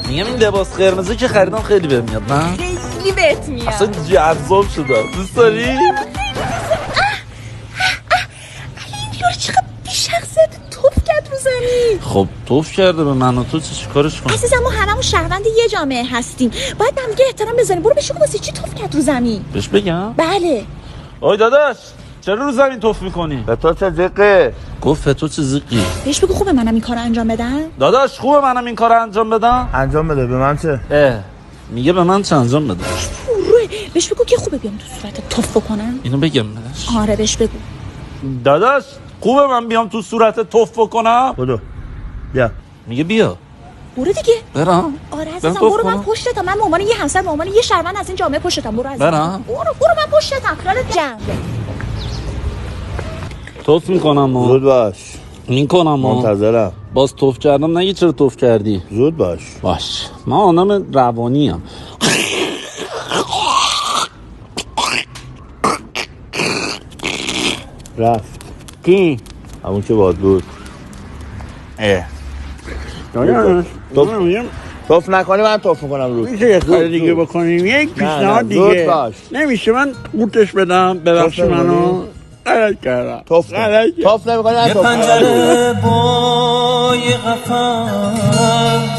میگم این لباس قرمزی که خریدم خیلی بهم میاد نه؟ خیلی بهت میاد. اصلا جذاب شده. دوست داری؟ علی این یارو چقدر بی‌شخصیت توف کرد رو زمین. خب توف کرده به من و تو چی کارش کنم؟ عزیزم ما هممون شهروند یه جامعه هستیم. باید به هم دیگه احترام بذاریم. برو بهش بگو واسه چی توف کرد رو زمین. بهش بگم؟ بله. آی داداش چرا رو زمین توف میکنی؟ به تو چه زقه؟ گفت تو چه زیقی؟ بهش بگو خوبه منم این کارو انجام بدم. داداش خوبه منم این کارو انجام بدم؟ انجام بده. به من چه؟ میگه به من چه انجام بده؟ روی بهش بگو که خوبه بیام تو صورت توف بکنم. اینو بگم بهش. آره بهش بگو. داداش خوبه من بیام تو صورت توف بکنم؟ بدو بیا. میگه بیا. برو دیگه. برم؟ آره عزیزم برو من پشتتم. من به عنوان یه همسر به عنوان یه شهروند از این جامعه پشتتم. برو عزیزم. برم؟ برو من پشتتم. خیالت جمعه. توف میکنم زود باش. میکنم منتظرم. باز توف کردم نگی چرا توف کردی؟ زود باش. باش من آدم روانی ام. رفت کی؟ همون که باد بود. توف نکنی من توف میکنم روز. میشه یه کار دیگه بکنیم یک پیشنهاد دیگه نمیشه من قورتش بدم ببخشی منو غلط کردم توف نمیکنی من توف پنجره با یه قفص